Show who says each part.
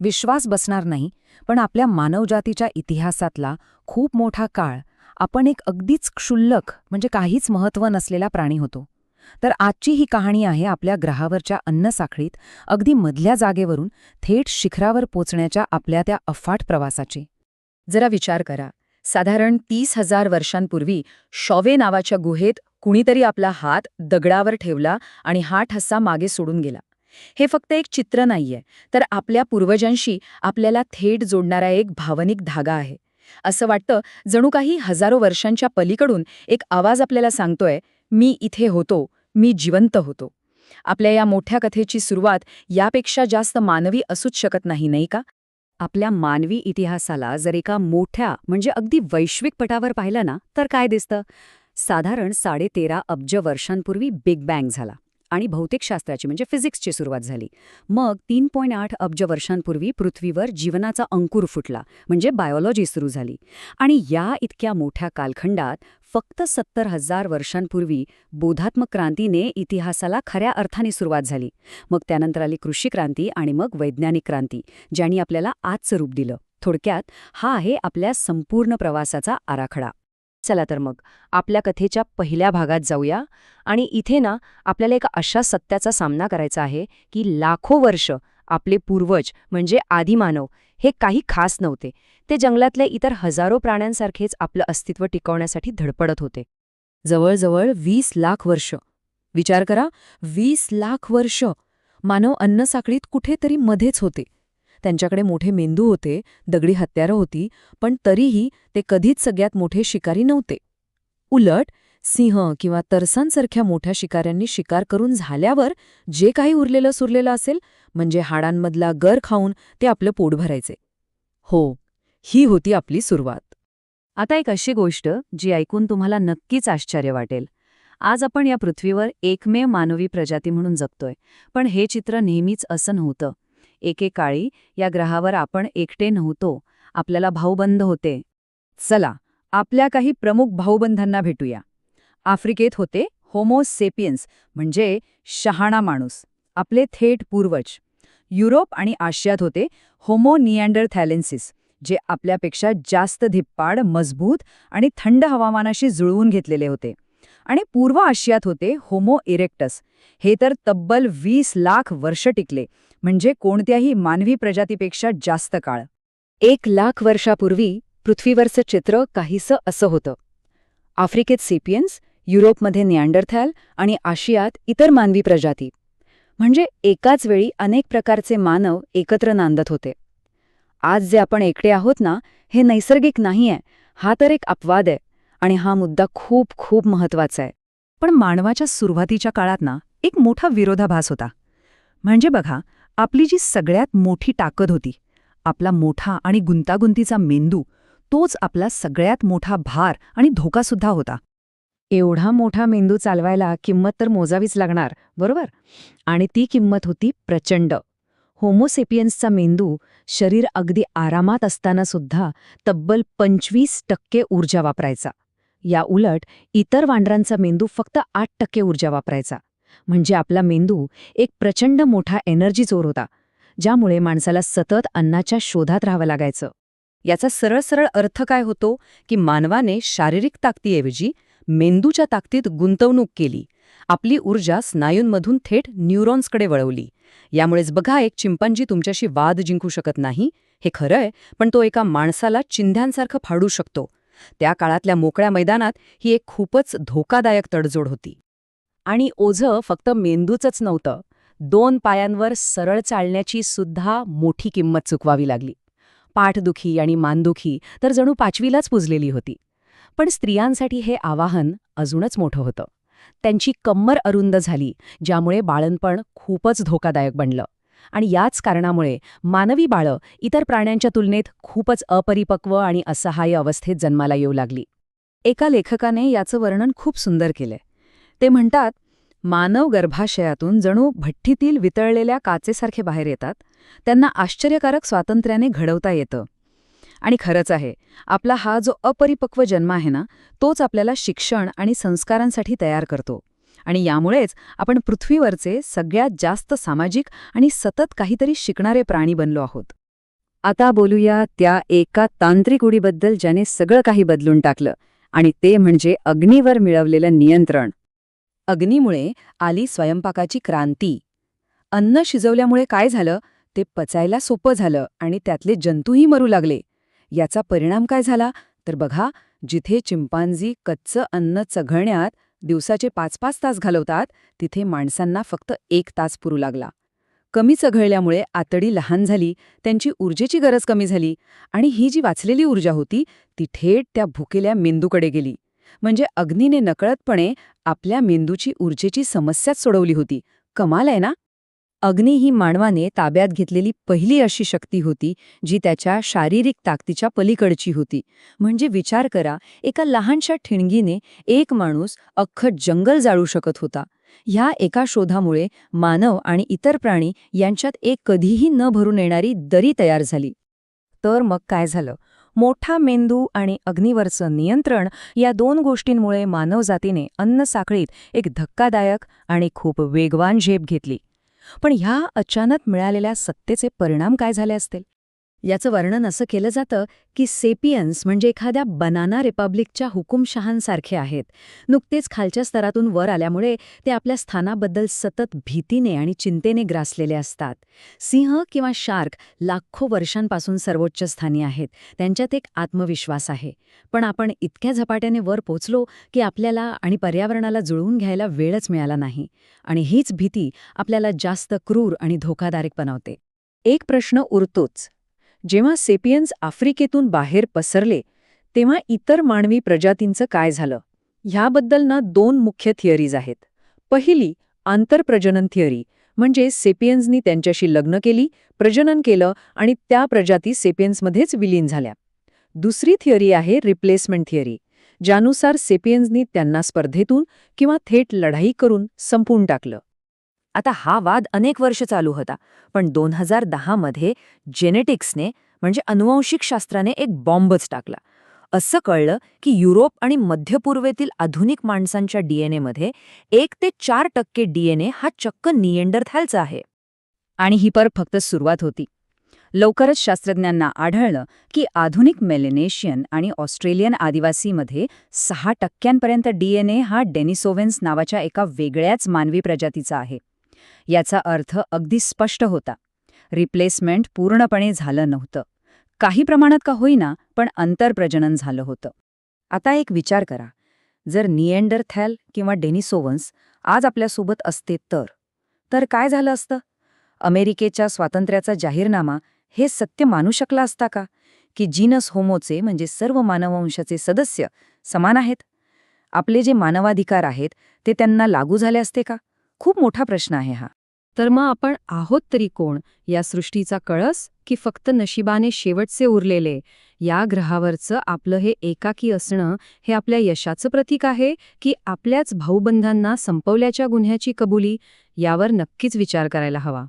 Speaker 1: विश्वास बसणार नाही, पण आपल्या मानवजातीच्या इतिहासातला खूप मोठा काळ आपण एक अगदीच क्षुल्लक म्हणजे काहीच महत्त्व नसलेला प्राणी होतो. तर आजची ही कहाणी आहे आपल्या ग्रहावरच्या अन्नसाखळीत अगदी मधल्या जागेवरून थेट शिखरावर पोचण्याच्या आपल्या त्या अफाट प्रवासाची.
Speaker 2: जरा विचार करा. साधारण 30,000 वर्षांपूर्वी शॉवे नावाच्या गुहेत कुणीतरी आपला हात दगडावर ठेवला आणि हा ठसा मागे सोडून गेला. हे फक्त एक चित्र नाहीये, तर आपल्या पूर्वजांशी आपल्याला थेट जोडणारा एक भावनिक धागा आहे. असं वाटतं जणू काही हजारो वर्षांच्या पलीकडून एक आवाज आपल्याला सांगतोय, मी इथे होतो, मी जिवंत होतो. आपल्या या मोठ्या कथेची सुरुवात यापेक्षा जास्त मानवी असूच शकत नाही, नाही का? आपल्या मानवी इतिहासाला जर एका मोठ्या म्हणजे अगदी वैश्विक पटावर पाहिलं ना, तर काय दिसतं? साधारण 13.5 अब्ज वर्षांपूर्वी बिग बँग झाला आणि भौतिकशास्त्राची म्हणजे फिजिक्सची सुरुवात झाली. मग 3.8 अब्ज वर्षांपूर्वी पृथ्वीवर जीवनाचा अंकुर फुटला म्हणजे बायोलॉजी सुरू झाली. आणि या इतक्या मोठ्या कालखंडात फक्त 70,000 वर्षांपूर्वी बोधात्मक क्रांतीने इतिहासाला खऱ्या अर्थाने सुरुवात झाली. मग त्यानंतर आली कृषी क्रांती आणि मग वैज्ञानिक क्रांती, ज्यांनी आपल्याला आजचं रूप दिलं. थोडक्यात हा आहे आपल्या संपूर्ण प्रवासाचा आराखडा. चला तर मग आपल्या कथेच्या पहिल्या भागात जाऊया. आणि इथे ना आपल्याला एका अशा सत्याचा सामना करायचा आहे की लाखो वर्ष आपले पूर्वज म्हणजे आदिमानव हे काही खास नव्हते. ते जंगलातल्या इतर हजारो प्राण्यांसारखेच आपलं अस्तित्व टिकवण्यासाठी धडपडत होते. जवळजवळ 20 लाख वर्ष. विचार करा, 20 लाख वर्ष मानव अन्नसाखळीत कुठेतरी मध्येच होते. त्यांच्याकडे मोठे मेंदू होते, दगडी हत्यारं होती, पण तरीही ते कधीच सगळ्यात मोठे शिकारी नव्हते. उलट सिंह किंवा तरसांसारख्या मोठ्या शिकाऱ्यांनी शिकार करून झाल्यावर जे काही उरलेलं सुरलेलं असेल म्हणजे हाडांमधला गर खाऊन ते आपलं पोट भरायचे. हो, ही होती आपली सुरुवात. आता एक अशी गोष्ट जी ऐकून तुम्हाला नक्कीच आश्चर्य वाटेल. आज आपण या पृथ्वीवर एकमेव मानवी प्रजाती म्हणून जगतोय, पण हे चित्र नेहमीच असं नव्हतं. एकेकाळी या ग्रहावर आपण एकटे नव्हतो, आपल्याला भाऊबंद होते. चला, आपल्या काही प्रमुख भाऊबंधांना भेटूया. आफ्रिकेत होते होमो सेपियन्स म्हणजे शहाणा माणूस, आपले थेट पूर्वज. युरोप आणि आशियात होते होमो निअँडरथॅलेन्सिस, जे आपल्यापेक्षा जास्त धिप्पाड, मजबूत आणि थंड हवामानाशी जुळवून घेतलेले होते. आणि पूर्व आशियात होते होमो इरेक्टस. हे तर तब्बल 20 लाख वर्ष टिकले, म्हणजे कोणत्याही मानवी प्रजातीपेक्षा जास्त काळ. 1 लाख वर्षापूर्वी पृथ्वीवरचं चित्र काहीसं असं होतं. आफ्रिकेत सेपियन्स, युरोपमध्ये निअँडरथॅल आणि आशियात इतर मानवी प्रजाती. म्हणजे एकाच वेळी अनेक प्रकारचे मानव एकत्र नांदत होते. आज जे आपण एकटे आहोत ना, हे नैसर्गिक नाहीये, हा तर एक अपवाद आहे. आणि हा मुद्दा खूप खूप महत्वाचा आहे. पण मानवाच्या सुरुवातीच्या काळात ना एक मोठा विरोधाभास होता. म्हणजे बघा, आपली जी सगळ्यात मोठी ताकद होती, आपला मोठा आणि गुंतागुंतीचा मेंदू, तोच आपला सगळ्यात मोठा भार आणि धोकासुद्धा होता. एवढा मोठा मेंदू चालवायला किंमत तर मोजावीच लागणार, बरोबर? आणि ती किंमत होती प्रचंड. होमोसेपियन्सचा मेंदू शरीर अगदी आरामात असताना सुद्धा तब्बल 25% ऊर्जा वापरायचा. या उलट इतर वानरांचा मेंदू फक्त 8% ऊर्जा वापरायचा. म्हणजे आपला मेंदू एक प्रचंड मोठा एनर्जी चोर होता, ज्यामुळे माणसाला सतत अन्नाच्या शोधात राहावं लागायचं. याचा सरळ सरळ अर्थ काय होतो की मानवाने शारीरिक ताकदीऐवजी मेंदूच्या ताकदीत गुंतवणूक केली. आपली ऊर्जा स्नायूंमधून थेट न्यूरॉन्सकडे वळवली. यामुळेच बघा, एक चिंपांजी तुमच्याशी वाद जिंकू शकत नाही, हे खरंय, पण तो एका माणसाला चिंध्यांसारखं फाडू शकतो. त्या काळातल्या मोकळ्या मैदानात ही एक खूपच धोकादायक तडजोड होती. आणि ओझं फक्त मेंदूचंच नव्हतं. 2 पायांवर सरळ चालण्याची सुद्धा मोठी किंमत चुकवावी लागली. पाठदुखी आणि मानदुखी तर जणू 5वीलाच पुजलेली होती. पण स्त्रियांसाठी हे आवाहन अजूनच मोठं होतं. त्यांची कंबर अरुंद झाली, ज्यामुळे बाळंतपण खूपच धोकादायक बनलं. आणि याच कारणामुळे मानवी बाळं इतर प्राण्यांच्या तुलनेत खूपच अपरिपक्व आणि असहाय्य अवस्थेत जन्माला येऊ लागली. एका लेखकाने याचं वर्णन खूप सुंदर केलंय. ते म्हणतात, मानव गर्भाशयातून जणू भट्टीतील वितळलेल्या काचेसारखे बाहेर येतात. त्यांना आश्चर्यकारक स्वातंत्र्याने घडवता येतं. आणि खरंच आहे, आपला हा जो अपरिपक्व जन्म आहे ना, तोच आपल्याला शिक्षण आणि संस्कारांसाठी तयार करतो. आणि यामुळेच आपण पृथ्वीवरचे सगळ्यात जास्त सामाजिक आणि सतत काहीतरी शिकणारे प्राणी बनलो आहोत. आता बोलूया त्या एका तांत्रिक उडीबद्दल ज्याने सगळं काही बदलून टाकलं, आणि ते म्हणजे अग्नीवर मिळवलेलं नियंत्रण. अग्नीमुळे आली स्वयंपाकाची क्रांती. अन्न शिजवल्यामुळे काय झालं, ते पचायला सोपं झालं आणि त्यातले जंतूही मरू लागले. याचा परिणाम काय झाला तर बघा, जिथे चिंपांझी कच्चं अन्न चघळण्यात दिवसाचे 5-5 तास घालवतात, तिथे माणसांना फक्त 1 तास पुरू लागला. कमी चघळल्यामुळे आतडी लहान झाली, त्यांची ऊर्जेची गरज कमी झाली, आणि ही जी वाचलेली ऊर्जा होती ती थेट त्या भुकेल्या मेंदूकडे गेली. म्हणजे अग्नीने नकळतपणे आपल्या मेंदूची ऊर्जेची समस्याच सोडवली होती. कमाल आहे ना? अग्नी ही मानवाने ताब्यात घेतलेली पहिली अशी शक्ती होती जी त्याच्या शारीरिक ताकदीच्या पलीकडची होती. म्हणजे विचार करा, एका लहानशा ठिणगीने एक माणूस अख्खं जंगल जाळू शकत होता. ह्या एका शोधामुळे मानव आणि इतर प्राणी यांच्यात एक कधीही न भरून येणारी दरी तयार झाली.
Speaker 1: तर मग काय झालं? मोठा मेंदू आणि अग्नीवरचं नियंत्रण या 2 गोष्टींमुळे मानवजातीने अन्नसाखळीत एक धक्कादायक आणि खूप वेगवान झेप घेतली. पण ह्या अचानक मिळालेल्या सत्तेचे परिणाम काय झाले असतील?
Speaker 2: याचं वर्णन असं केलं जातं की सेपियन्स म्हणजे एखाद्या बनाना रिपब्लिकच्या हुकुमशहांसारखे आहेत. नुकतेच खालच्या स्तरातून वर आल्यामुळे ते आपल्या स्थानाबद्दल सतत भीतीने आणि चिंतेने ग्रासलेले असतात. सिंह किंवा शार्क लाखो वर्षांपासून सर्वोच्च स्थानी आहेत. त्यांच्यात एक आत्मविश्वास आहे. पण आपण इतक्या झपाट्याने वर पोचलो की आपल्याला आणि पर्यावरणाला जुळवून घ्यायला वेळच मिळाला नाही. आणि हीच भीती आपल्याला जास्त क्रूर आणि धोकादायक बनवते. एक प्रश्न उरतोच. जेव्हा सेपियन्स आफ्रिकेतून बाहेर पसरले तेव्हा इतर मानवी प्रजातींचं काय झालं? ह्याबद्दल 2 मुख्य थिअरीज आहेत. पहिली आंतरप्रजनन थिअरी, म्हणजे सेपियन्सनी त्यांच्याशी लग्न केली, प्रजनन केलं आणि त्या प्रजाती सेपियन्समध्येच विलीन झाल्या. दुसरी थिअरी आहे रिप्लेसमेंट थिअरी, ज्यानुसार सेपियन्सनी त्यांना स्पर्धेतून किंवा थेट लढाई करून संपवून टाकलं. आता हा वाद अनेक वर्ष चालू होता, पण 2010 मध्ये जेनेटिक्सने म्हणजे अनुवंशिकशास्त्राने एक बॉम्बच टाकला. असं कळलं की युरोप आणि मध्य पूर्वेतील आधुनिक माणसांच्या डीएनएमध्ये 1 ते 4% डीएनए हा चक्क निएंडरथॅलचा आहे. आणि ही फक्त सुरुवात होती. लवकरच शास्त्रज्ञांना आढळलं की आधुनिक मेलेनेशियन आणि ऑस्ट्रेलियन आदिवासीमध्ये 6% डीएनए हा डेनिसोव्हेन्स नावाच्या एका वेगळ्याच मानवी प्रजातीचा आहे. याचा अर्थ अगदी स्पष्ट होता. रिप्लेसमेंट पूर्णपणे झालं नव्हतं. काही प्रमाणात का होईना, पण आंतरप्रजनन झालं होतं. आता एक विचार करा, जर निएंडरथॅल किंवा डेनिसोव्हन्स आज आपल्यासोबत असते तर काय झालं असतं? अमेरिकेच्या स्वातंत्र्याचा जाहीरनामा हे सत्य मानू शकला असता का, की जीनस होमोचे म्हणजे सर्व मानववंशाचे सदस्य समान आहेत? आपले जे मानवाधिकार आहेत ते त्यांना लागू झाले असते का? खूप मोठा प्रश्न आहे हा.
Speaker 1: तर मग आपण आहोत तरी कोण? या सृष्टीचा कळस की फक्त नशिबाने शेवटचे उरलेले? या ग्रहावरचं आपलं हे एकाकी असणं हे आपल्या यशाचं प्रतीक आहे की आपल्याच भाऊबंधांना संपवल्याच्या गुन्ह्याची कबुली? यावर नक्कीच विचार करायला हवा.